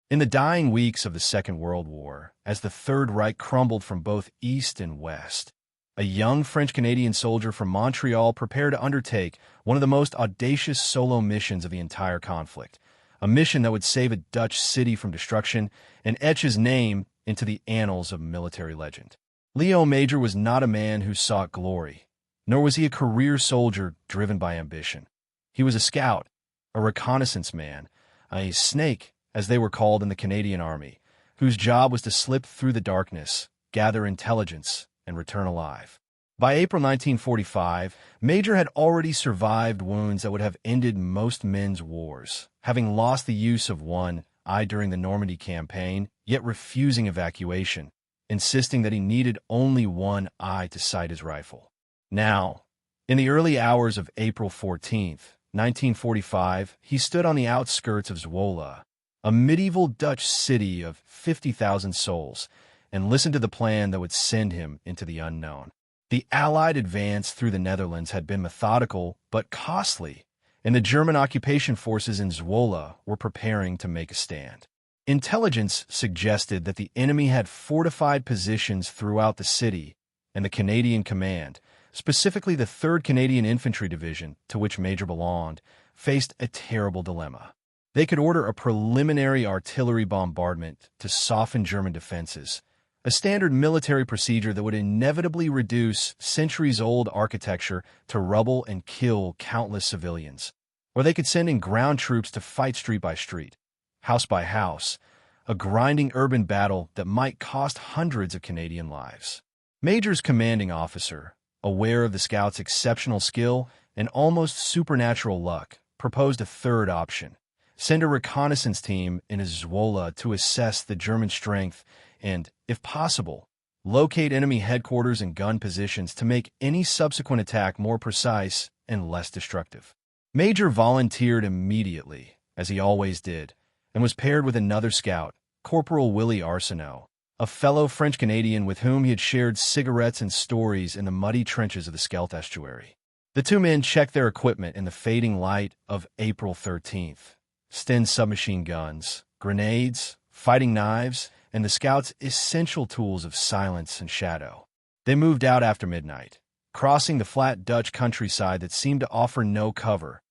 In the dying weeks of the Second World War, as the Third Reich crumbled from both east and west, a young French-Canadian soldier from Montreal prepared to undertake one of the most audacious solo missions of the entire conflict, a mission that would save a Dutch city from destruction and etch his name into the annals of military legend. Léo Major was not a man who sought glory, nor was he a career soldier driven by ambition. He was a scout, a reconnaissance man, a snake, as they were called in the Canadian Army, whose job was to slip through the darkness, gather intelligence, and return alive. By April 1945, Major had already survived wounds that would have ended most men's wars, having lost the use of one eye during the Normandy campaign, yet refusing evacuation, insisting that he needed only one eye to sight his rifle. Now, in the early hours of April 14th, 1945, he stood on the outskirts of Zwolle, a medieval Dutch city of 50,000 souls, and listened to the plan that would send him into the unknown. The Allied advance through the Netherlands had been methodical but costly, and the German occupation forces in Zwolle were preparing to make a stand. Intelligence suggested that the enemy had fortified positions throughout the city, and the Canadian Command, specifically the 3rd Canadian Infantry Division, to which Major belonged, faced a terrible dilemma. They could order a preliminary artillery bombardment to soften German defenses, a standard military procedure that would inevitably reduce centuries-old architecture to rubble and kill countless civilians. Or they could send in ground troops to fight street by street, house by house, a grinding urban battle that might cost hundreds of Canadian lives. Major's commanding officer, aware of the scouts' exceptional skill and almost supernatural luck, proposed a third option: send a reconnaissance team into Zwolle to assess the German strength and, if possible, locate enemy headquarters and gun positions to make any subsequent attack more precise and less destructive. Major volunteered immediately, as he always did, and was paired with another scout, Corporal Willie, a fellow French-Canadian with whom he had shared cigarettes and stories in the muddy trenches of the Scheldt estuary. The two men checked their equipment in the fading light of April 13th. Sten submachine guns, grenades, fighting knives, and the scouts' essential tools of silence and shadow. They moved out after midnight, crossing the flat Dutch countryside that seemed to offer no cover,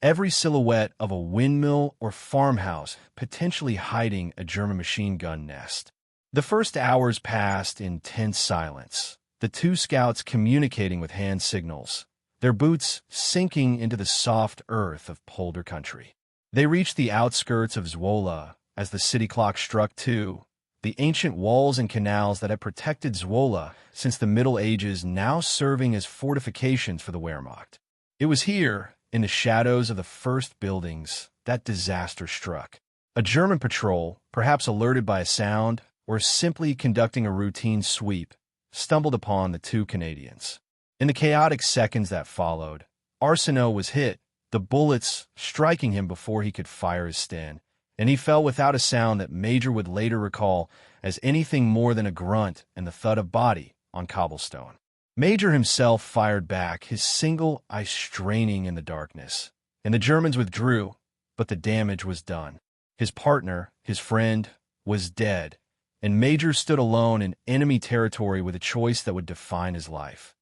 every silhouette of a windmill or farmhouse potentially hiding a German machine gun nest. The first hours passed in tense silence, the two scouts communicating with hand signals, their boots sinking into the soft earth of polder country. They reached the outskirts of Zwolle as the city clock struck 2, the ancient walls and canals that had protected Zwolle since the Middle Ages now serving as fortifications for the Wehrmacht. It was here, in the shadows of the first buildings, that disaster struck. A German patrol, perhaps alerted by a sound or simply conducting a routine sweep, stumbled upon the two Canadians. In the chaotic seconds that followed, Arsenault was hit, the bullets striking him before he could fire his Sten, and he fell without a sound that Major would later recall as anything more than a grunt and the thud of body on cobblestone. Major himself fired back, his single eye straining in the darkness, and the Germans withdrew, but the damage was done. His partner, his friend, was dead, and Major stood alone in enemy territory with a choice that would define his life: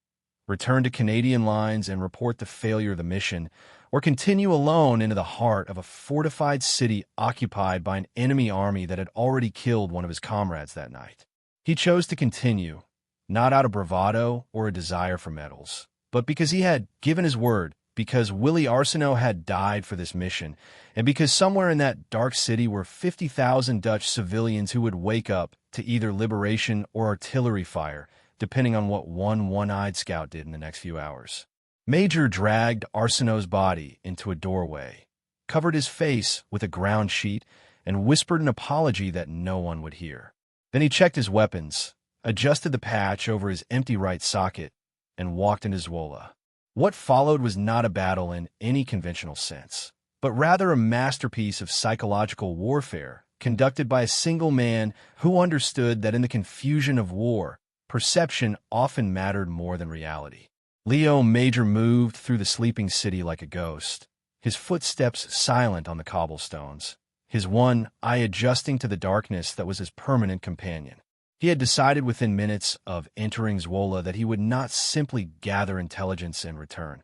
return to Canadian lines and report the failure of the mission, or continue alone into the heart of a fortified city occupied by an enemy army that had already killed one of his comrades that night. He chose to continue, not out of bravado or a desire for medals, but because he had given his word, because Willie had died for this mission, and because somewhere in that dark city were 50,000 Dutch civilians who would wake up to either liberation or artillery fire, depending on what one one-eyed scout did in the next few hours. Major dragged Arsenault's body into a doorway, covered his face with a ground sheet, and whispered an apology that no one would hear. Then he checked his weapons, adjusted the patch over his empty right socket, and walked into Zwolle. What followed was not a battle in any conventional sense, but rather a masterpiece of psychological warfare conducted by a single man who understood that in the confusion of war, perception often mattered more than reality. Léo Major moved through the sleeping city like a ghost, his footsteps silent on the cobblestones, his one eye adjusting to the darkness that was his permanent companion. He had decided within minutes of entering Zwolle that he would not simply gather intelligence in return.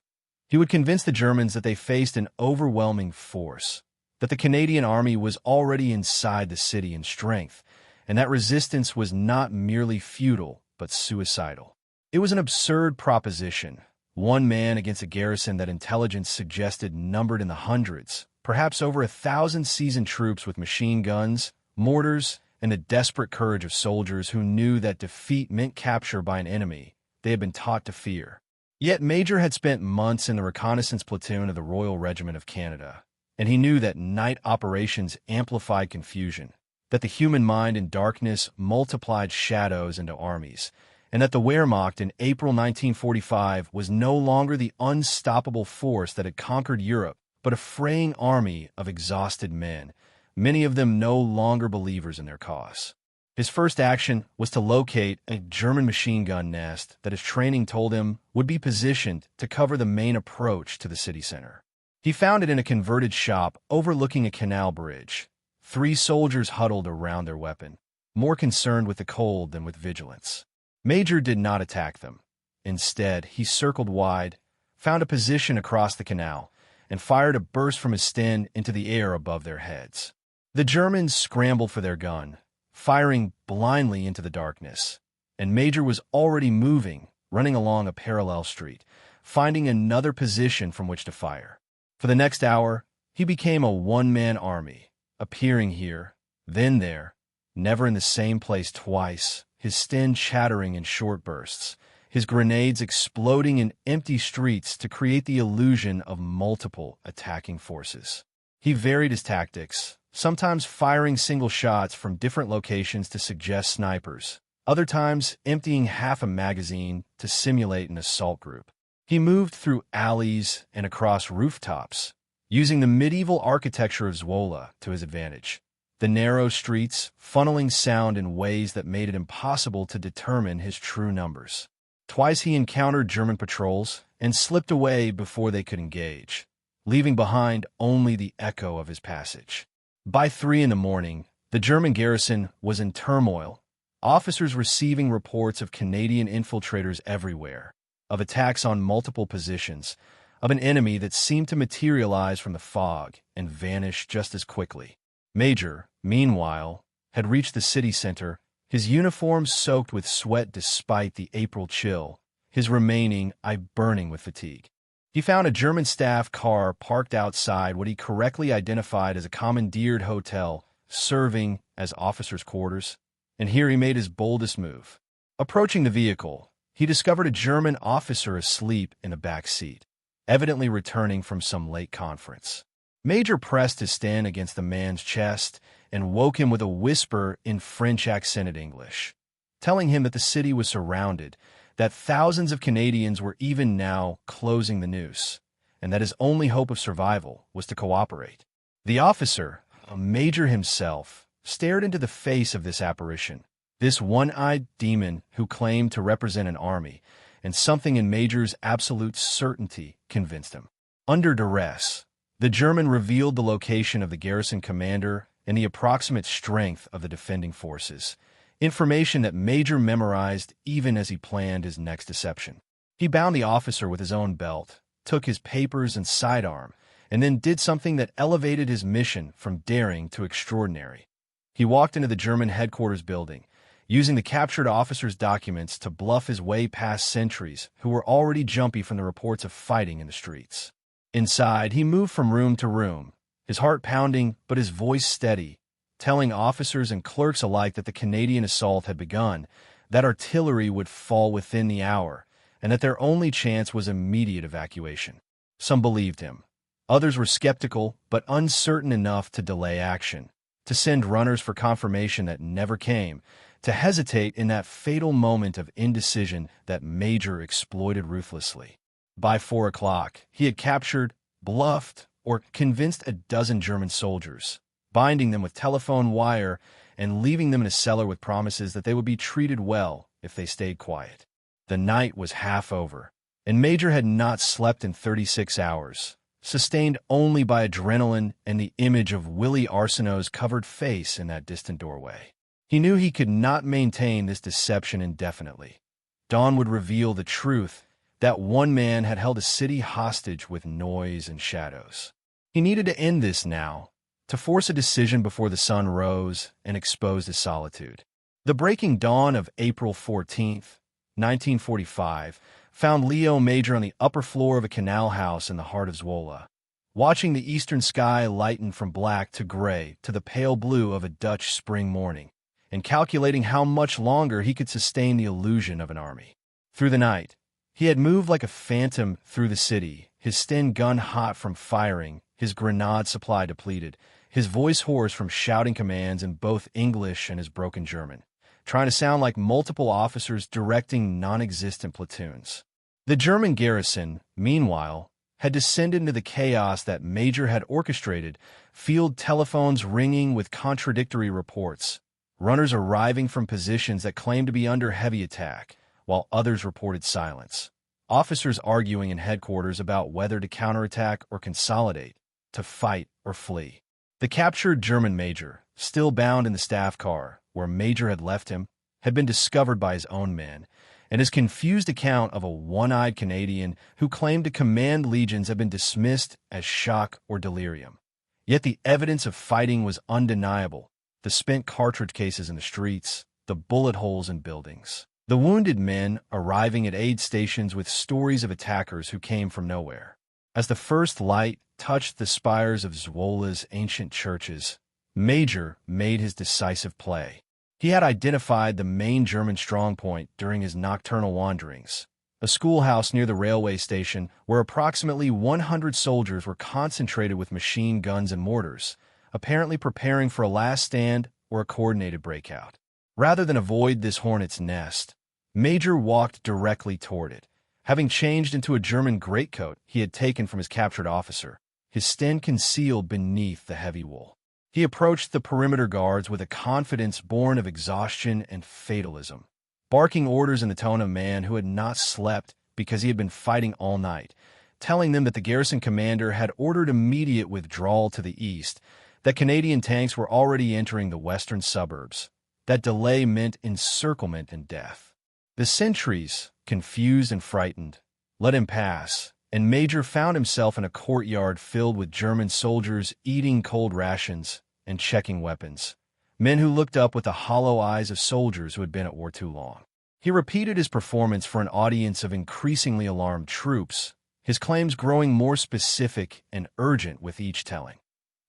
He would convince the Germans that they faced an overwhelming force, that the Canadian army was already inside the city in strength, and that resistance was not merely futile but suicidal. It was an absurd proposition, one man against a garrison that intelligence suggested numbered in the hundreds, perhaps over 1,000 seasoned troops with machine guns, mortars, and the desperate courage of soldiers who knew that defeat meant capture by an enemy they had been taught to fear. Yet Major had spent months in the reconnaissance platoon of the Royal Regiment of Canada, and he knew that night operations amplified confusion, that the human mind in darkness multiplied shadows into armies, and that the Wehrmacht in April 1945 was no longer the unstoppable force that had conquered Europe, but a fraying army of exhausted men, many of them no longer believers in their cause. His first action was to locate a German machine gun nest that his training told him would be positioned to cover the main approach to the city center. He found it in a converted shop overlooking a canal bridge. 3 soldiers huddled around their weapon, more concerned with the cold than with vigilance. Major did not attack them. Instead, he circled wide, found a position across the canal, and fired a burst from his Sten into the air above their heads. The Germans scrambled for their gun, firing blindly into the darkness, and Major was already moving, running along a parallel street, finding another position from which to fire. For the next hour, he became a one-man army, appearing here, then there, never in the same place twice, his Sten chattering in short bursts, his grenades exploding in empty streets to create the illusion of multiple attacking forces. He varied his tactics, sometimes firing single shots from different locations to suggest snipers, other times emptying half a magazine to simulate an assault group. He moved through alleys and across rooftops, using the medieval architecture of Zwolle to his advantage. The narrow streets funneling sound in ways that made it impossible to determine his true numbers. Twice he encountered German patrols and slipped away before they could engage, leaving behind only the echo of his passage. By 3 a.m, the German garrison was in turmoil, officers receiving reports of Canadian infiltrators everywhere, of attacks on multiple positions, of an enemy that seemed to materialize from the fog and vanish just as quickly. Major, meanwhile, had reached the city center, his uniform soaked with sweat despite the April chill, his remaining eye burning with fatigue. He found a German staff car parked outside what he correctly identified as a commandeered hotel serving as officers' quarters, and here he made his boldest move. Approaching the vehicle, he discovered a German officer asleep in a back seat, evidently returning from some late conference. Major pressed his Sten against the man's chest and woke him with a whisper in French-accented English, telling him that the city was surrounded, that thousands of Canadians were even now closing the noose, and that his only hope of survival was to cooperate. The officer, a major himself, stared into the face of this apparition, this one-eyed demon who claimed to represent an army, and something in Major's absolute certainty convinced him. Under duress, the German revealed the location of the garrison commander and the approximate strength of the defending forces, information that Major memorized even as he planned his next deception. He bound the officer with his own belt, took his papers and sidearm, and then did something that elevated his mission from daring to extraordinary. He walked into the German headquarters building, using the captured officer's documents to bluff his way past sentries who were already jumpy from the reports of fighting in the streets. Inside, he moved from room to room, his heart pounding but his voice steady, telling officers and clerks alike that the Canadian assault had begun, that artillery would fall within the hour, and that their only chance was immediate evacuation. Some believed him. Others were skeptical but uncertain enough to delay action, to send runners for confirmation that never came, to hesitate in that fatal moment of indecision that Major exploited ruthlessly. By 4 o'clock, he had captured, bluffed, or convinced a dozen German soldiers, binding them with telephone wire and leaving them in a cellar with promises that they would be treated well if they stayed quiet. The night was half over, and Major had not slept in 36 hours, sustained only by adrenaline and the image of Willie Arsenault's covered face in that distant doorway. He knew he could not maintain this deception indefinitely. Dawn would reveal the truth that one man had held a city hostage with noise and shadows. He needed to end this now, to force a decision before the sun rose and exposed his solitude. The breaking dawn of April 14th, 1945, found Léo Major on the upper floor of a canal house in the heart of Zwolle, watching the eastern sky lighten from black to gray to the pale blue of a Dutch spring morning, and calculating how much longer he could sustain the illusion of an army. Through the night, he had moved like a phantom through the city, his Sten gun hot from firing, his grenade supply depleted, his voice hoarse from shouting commands in both English and his broken German, trying to sound like multiple officers directing non-existent platoons. The German garrison, meanwhile, had descended into the chaos that Major had orchestrated, field telephones ringing with contradictory reports, runners arriving from positions that claimed to be under heavy attack, while others reported silence. Officers arguing in headquarters about whether to counterattack or consolidate, to fight or flee. The captured German major, still bound in the staff car, where Major had left him, had been discovered by his own men, and his confused account of a one-eyed Canadian who claimed to command legions had been dismissed as shock or delirium. Yet the evidence of fighting was undeniable: the spent cartridge cases in the streets, the bullet holes in buildings, the wounded men arriving at aid stations with stories of attackers who came from nowhere. As the first light touched the spires of Zwolle's ancient churches, Major made his decisive play. He had identified the main German strongpoint during his nocturnal wanderings, a schoolhouse near the railway station where approximately 100 soldiers were concentrated with machine guns and mortars, apparently preparing for a last stand or a coordinated breakout. Rather than avoid this hornet's nest, Major walked directly toward it, having changed into a German greatcoat he had taken from his captured officer, his Sten concealed beneath the heavy wool. He approached the perimeter guards with a confidence born of exhaustion and fatalism, barking orders in the tone of a man who had not slept because he had been fighting all night, telling them that the garrison commander had ordered immediate withdrawal to the east, that Canadian tanks were already entering the western suburbs, that delay meant encirclement and death. The sentries, confused and frightened, let him pass, and Major found himself in a courtyard filled with German soldiers eating cold rations and checking weapons, men who looked up with the hollow eyes of soldiers who had been at war too long. He repeated his performance for an audience of increasingly alarmed troops, his claims growing more specific and urgent with each telling.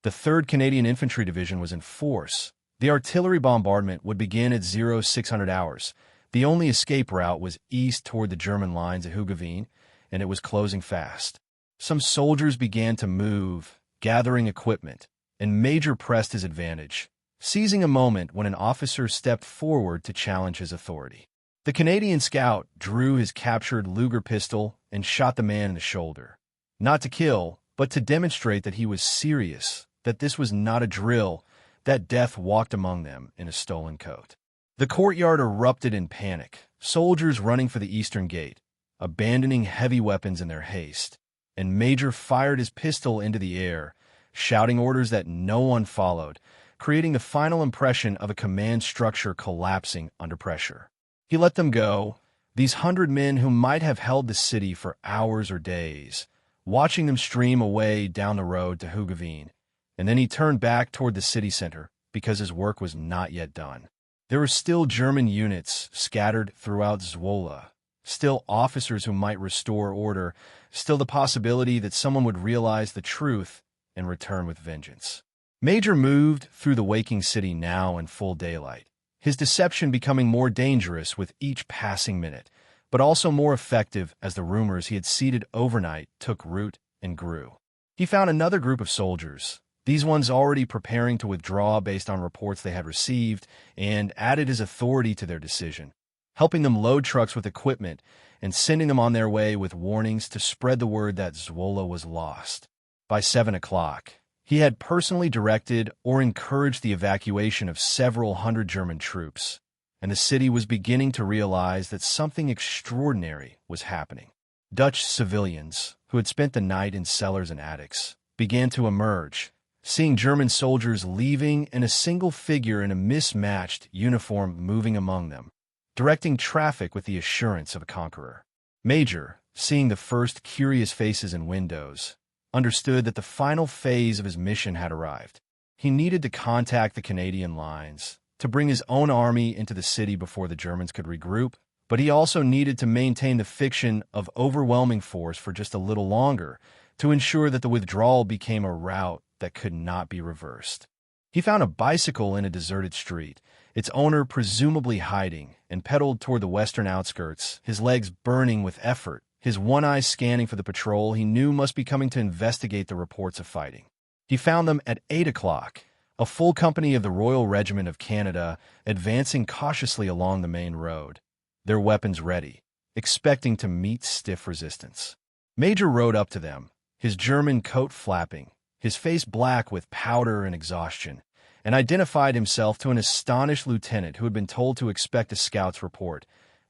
The 3rd Canadian Infantry Division was in force. The artillery bombardment would begin at 0600 hours. The only escape route was east toward the German lines at Hugeveen, and it was closing fast. Some soldiers began to move, gathering equipment, and Major pressed his advantage, seizing a moment when an officer stepped forward to challenge his authority. The Canadian scout drew his captured Luger pistol and shot the man in the shoulder, not to kill, but to demonstrate that he was serious, that this was not a drill, that death walked among them in a stolen coat. The courtyard erupted in panic, soldiers running for the eastern gate, abandoning heavy weapons in their haste, and Major fired his pistol into the air, shouting orders that no one followed, creating the final impression of a command structure collapsing under pressure. He let them go, these 100 men who might have held the city for hours or days, watching them stream away down the road to Hugeveen, and then he turned back toward the city center because his work was not yet done. There were still German units scattered throughout Zwolle, still officers who might restore order, still the possibility that someone would realize the truth and return with vengeance. Major moved through the waking city now in full daylight, his deception becoming more dangerous with each passing minute, but also more effective as the rumors he had seeded overnight took root and grew. He found another group of soldiers, these ones already preparing to withdraw based on reports they had received, and added his authority to their decision, helping them load trucks with equipment and sending them on their way with warnings to spread the word that Zwolle was lost. By 7 o'clock, he had personally directed or encouraged the evacuation of several hundred German troops, and the city was beginning to realize that something extraordinary was happening. Dutch civilians, who had spent the night in cellars and attics, began to emerge, seeing German soldiers leaving and a single figure in a mismatched uniform moving among them, directing traffic with the assurance of a conqueror. Major, seeing the first curious faces in windows, understood that the final phase of his mission had arrived. He needed to contact the Canadian lines to bring his own army into the city before the Germans could regroup, but he also needed to maintain the fiction of overwhelming force for just a little longer to ensure that the withdrawal became a rout that could not be reversed. He found a bicycle in a deserted street, its owner presumably hiding, and pedaled toward the western outskirts, his legs burning with effort, his one eye scanning for the patrol he knew must be coming to investigate the reports of fighting. He found them at 8 o'clock, a full company of the Royal Regiment of Canada advancing cautiously along the main road, their weapons ready, expecting to meet stiff resistance. Major rode up to them, his German coat flapping, his face black with powder and exhaustion, and identified himself to an astonished lieutenant who had been told to expect a scout's report,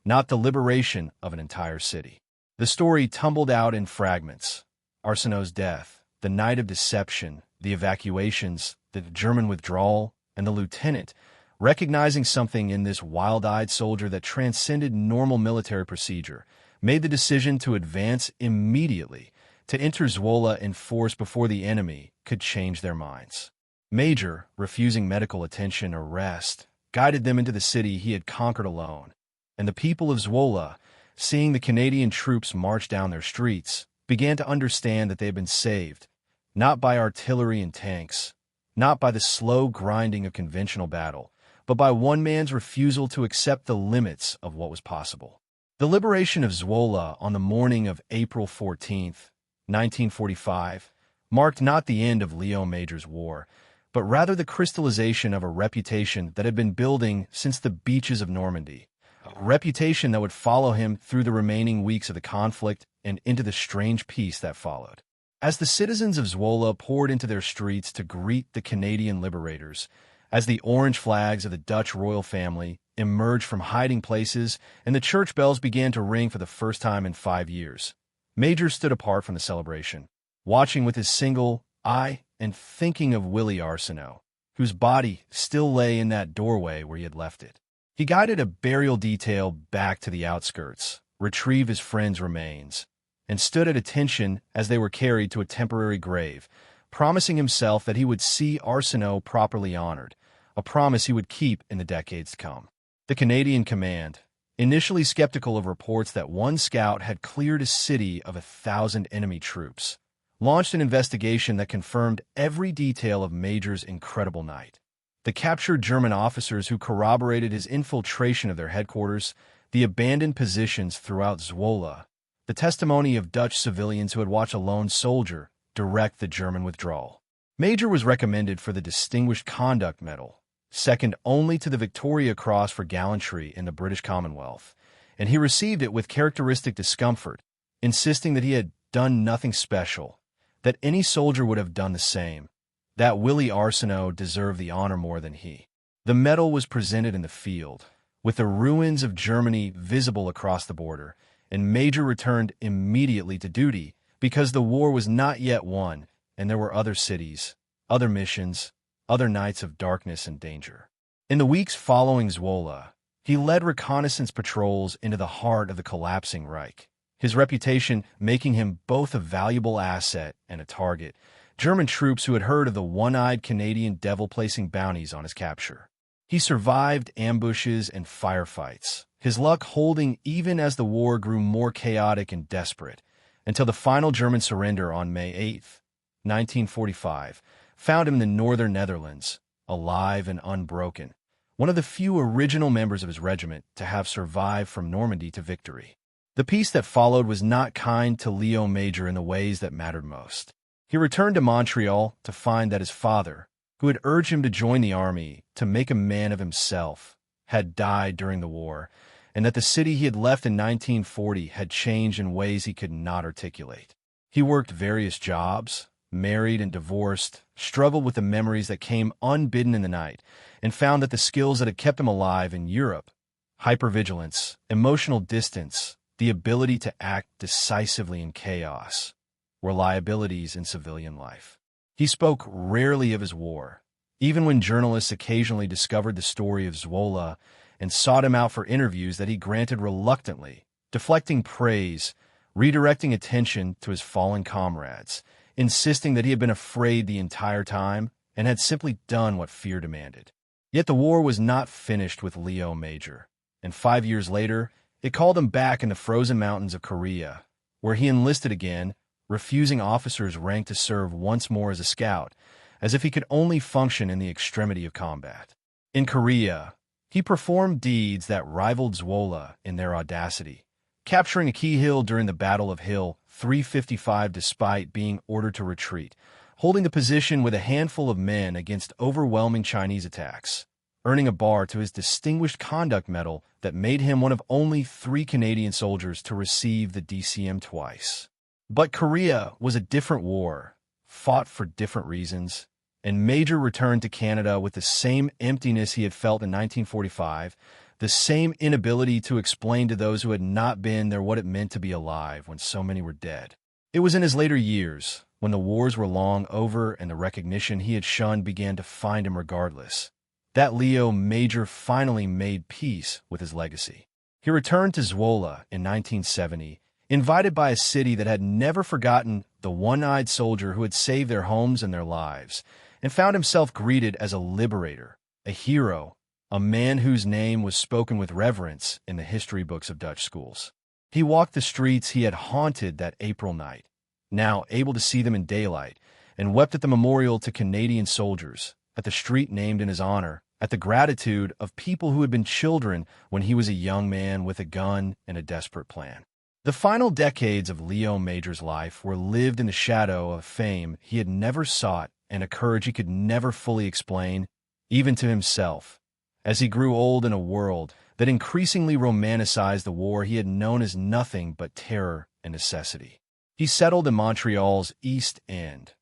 not the liberation of an entire city. The story tumbled out in fragments. Arsenault's death, the night of deception, the evacuations, the German withdrawal, and the lieutenant, recognizing something in this wild-eyed soldier that transcended normal military procedure, made the decision to advance immediately, to enter Zwolle in force before the enemy could change their minds. Major, refusing medical attention or rest, guided them into the city he had conquered alone, and the people of Zwolle, seeing the Canadian troops march down their streets, began to understand that they had been saved, not by artillery and tanks, not by the slow grinding of conventional battle, but by one man's refusal to accept the limits of what was possible. The liberation of Zwolle on the morning of April 14th, 1945, marked not the end of Léo Major's war, but rather the crystallization of a reputation that had been building since the beaches of Normandy, a reputation that would follow him through the remaining weeks of the conflict and into the strange peace that followed. As the citizens of Zwolle poured into their streets to greet the Canadian liberators, as the orange flags of the Dutch royal family emerged from hiding places and the church bells began to ring for the first time in 5 years, Major stood apart from the celebration, watching with his single eye and thinking of Willie Arsenault, whose body still lay in that doorway where he had left it. He guided a burial detail back to the outskirts, retrieved his friend's remains, and stood at attention as they were carried to a temporary grave, promising himself that he would see Arsenault properly honored, a promise he would keep in the decades to come. The Canadian command, initially skeptical of reports that one scout had cleared a city of 1,000 enemy troops, launched an investigation that confirmed every detail of Major's incredible night. The captured German officers who corroborated his infiltration of their headquarters, the abandoned positions throughout Zwolle, the testimony of Dutch civilians who had watched a lone soldier direct the German withdrawal. Major was recommended for the Distinguished Conduct Medal, second only to the Victoria Cross for gallantry in the British Commonwealth, and he received it with characteristic discomfort, insisting that he had done nothing special, that any soldier would have done the same, that Willie Arsenault deserved the honor more than he. The medal was presented in the field, with the ruins of Germany visible across the border, and Major returned immediately to duty because the war was not yet won, and there were other cities, other missions, other nights of darkness and danger. In the weeks following Zwolle, he led reconnaissance patrols into the heart of the collapsing Reich, his reputation making him both a valuable asset and a target. German troops who had heard of the one-eyed Canadian devil placing bounties on his capture. He survived ambushes and firefights, his luck holding even as the war grew more chaotic and desperate, until the final German surrender on May 8, 1945, found him in the northern Netherlands, alive and unbroken, one of the few original members of his regiment to have survived from Normandy to victory. The peace that followed was not kind to Léo Major in the ways that mattered most. He returned to Montreal to find that his father, who had urged him to join the army to make a man of himself, had died during the war, and that the city he had left in 1940 had changed in ways he could not articulate. He worked various jobs, married and divorced, struggled with the memories that came unbidden in the night, and found that the skills that had kept him alive in Europe, hypervigilance, emotional distance, the ability to act decisively in chaos, were liabilities in civilian life. He spoke rarely of his war, even when journalists occasionally discovered the story of Zwolle and sought him out for interviews that he granted reluctantly, deflecting praise, redirecting attention to his fallen comrades, insisting that he had been afraid the entire time and had simply done what fear demanded. Yet the war was not finished with Léo Major, and 5 years later, it called him back in the frozen mountains of Korea, where he enlisted again, refusing officers' rank to serve once more as a scout, as if he could only function in the extremity of combat. In Korea, he performed deeds that rivaled Zwolle in their audacity, capturing a key hill during the Battle of Hill 355 despite being ordered to retreat, holding the position with a handful of men against overwhelming Chinese attacks, earning a bar to his Distinguished Conduct Medal that made him one of only 3 Canadian soldiers to receive the DCM twice. But Korea was a different war, fought for different reasons, and Major returned to Canada with the same emptiness he had felt in 1945, the same inability to explain to those who had not been there what it meant to be alive when so many were dead. It was in his later years, when the wars were long over and the recognition he had shunned began to find him regardless, that Léo Major finally made peace with his legacy. He returned to Zwolle in 1970, invited by a city that had never forgotten the one-eyed soldier who had saved their homes and their lives, and found himself greeted as a liberator, a hero, a man whose name was spoken with reverence in the history books of Dutch schools. He walked the streets he had haunted that April night, now able to see them in daylight, and wept at the memorial to Canadian soldiers, at the street named in his honor, at the gratitude of people who had been children when he was a young man with a gun and a desperate plan. The final decades of Léo Major's life were lived in the shadow of fame he had never sought and a courage he could never fully explain, even to himself, as he grew old in a world that increasingly romanticized the war he had known as nothing but terror and necessity. He settled in Montreal's East End,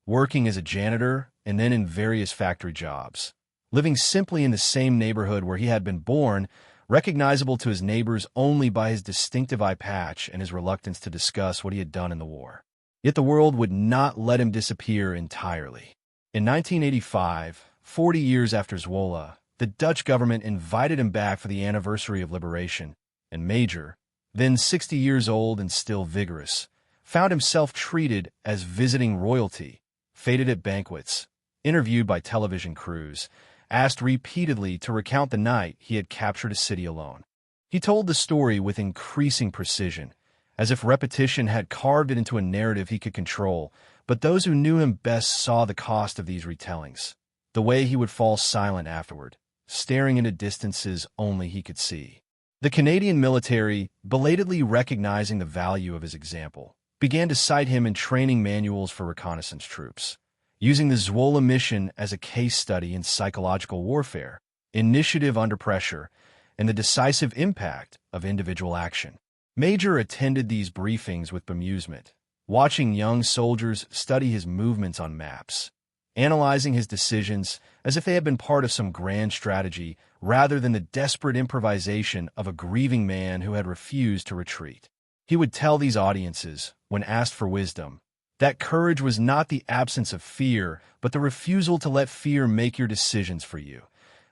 working as a janitor and then in various factory jobs, living simply in the same neighborhood where he had been born, recognizable to his neighbors only by his distinctive eye patch and his reluctance to discuss what he had done in the war. Yet the world would not let him disappear entirely. In 1985, 40 years after Zwolle, the Dutch government invited him back for the anniversary of liberation, and Major, then 60 years old and still vigorous, found himself treated as visiting royalty, feted at banquets, interviewed by television crews, asked repeatedly to recount the night he had captured a city alone. He told the story with increasing precision, as if repetition had carved it into a narrative he could control, but those who knew him best saw the cost of these retellings, the way he would fall silent afterward, staring into distances only he could see. The Canadian military, belatedly recognizing the value of his example, began to cite him in training manuals for reconnaissance troops, using the Zwolle mission as a case study in psychological warfare, initiative under pressure, and the decisive impact of individual action. Major attended these briefings with bemusement, watching young soldiers study his movements on maps, analyzing his decisions as if they had been part of some grand strategy rather than the desperate improvisation of a grieving man who had refused to retreat. He would tell these audiences, when asked for wisdom, that courage was not the absence of fear, but the refusal to let fear make your decisions for you,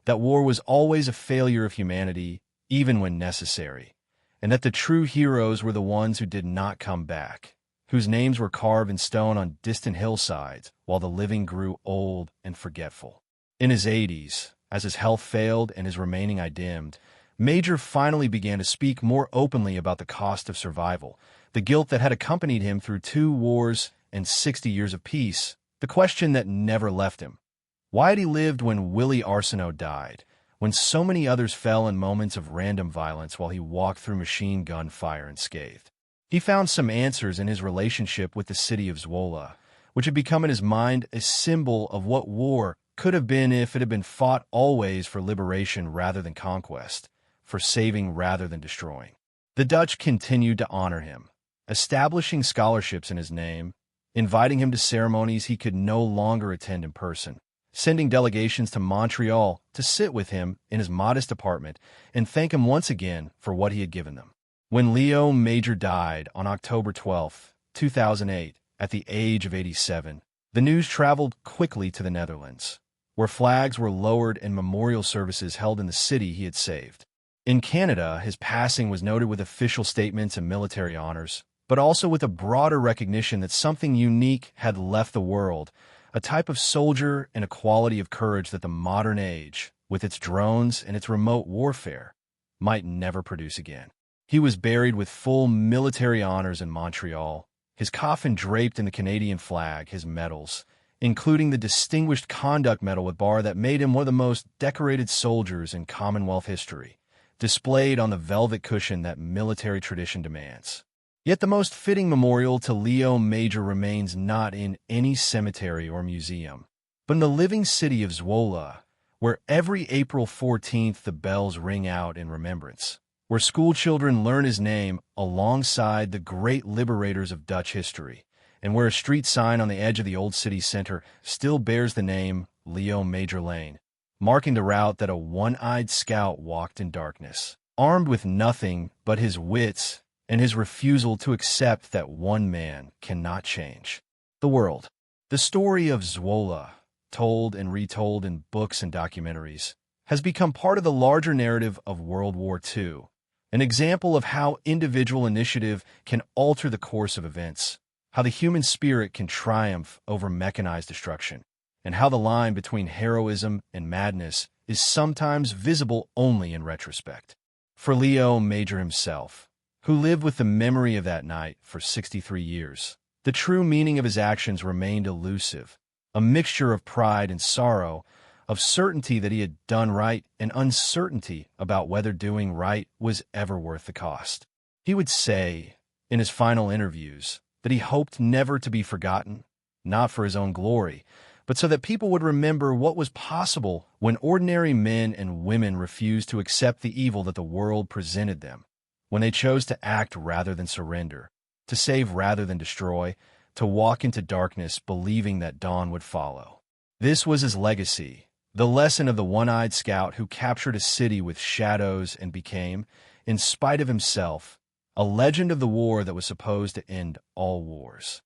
that war was always a failure of humanity, even when necessary, and that the true heroes were the ones who did not come back, whose names were carved in stone on distant hillsides while the living grew old and forgetful. In his 80s, as his health failed and his remaining eye dimmed, Major finally began to speak more openly about the cost of survival, the guilt that had accompanied him through 2 wars and 60 years of peace, the question that never left him. Why had he lived when Willie died, when so many others fell in moments of random violence while he walked through machine gun fire unscathed? He found some answers in his relationship with the city of Zwolle, which had become in his mind a symbol of what war could have been if it had been fought always for liberation rather than conquest, for saving rather than destroying. The Dutch continued to honor him, establishing scholarships in his name, inviting him to ceremonies he could no longer attend in person, sending delegations to Montreal to sit with him in his modest apartment and thank him once again for what he had given them. When Léo Major died on October 12, 2008, At the age of 87, the news traveled quickly to the Netherlands, where flags were lowered and memorial services held in the city he had saved. In Canada, his passing was noted with official statements and military honors, but also with a broader recognition that something unique had left the world, a type of soldier and a quality of courage that the modern age, with its drones and its remote warfare, might never produce again. He was buried with full military honors in Montreal, his coffin draped in the Canadian flag, his medals, including the Distinguished Conduct Medal with bar that made him one of the most decorated soldiers in Commonwealth history, displayed on the velvet cushion that military tradition demands. Yet the most fitting memorial to Léo Major remains not in any cemetery or museum, but in the living city of Zwolle, where every April 14th the bells ring out in remembrance, where schoolchildren learn his name alongside the great liberators of Dutch history, and where a street sign on the edge of the old city center still bears the name Léo Major Lane, marking the route that a one-eyed scout walked in darkness, armed with nothing but his wits and his refusal to accept that one man cannot change the world. The story of Zwolle, told and retold in books and documentaries, has become part of the larger narrative of World War II, an example of how individual initiative can alter the course of events, how the human spirit can triumph over mechanized destruction, and how the line between heroism and madness is sometimes visible only in retrospect. For Léo Major himself, who lived with the memory of that night for 63 years, the true meaning of his actions remained elusive, a mixture of pride and sorrow, of certainty that he had done right and uncertainty about whether doing right was ever worth the cost. He would say, in his final interviews, that he hoped never to be forgotten, not for his own glory, but so that people would remember what was possible when ordinary men and women refused to accept the evil that the world presented them, when they chose to act rather than surrender, to save rather than destroy, to walk into darkness believing that dawn would follow. This was his legacy, the lesson of the one-eyed scout who captured a city with shadows and became, in spite of himself, a legend of the war that was supposed to end all wars.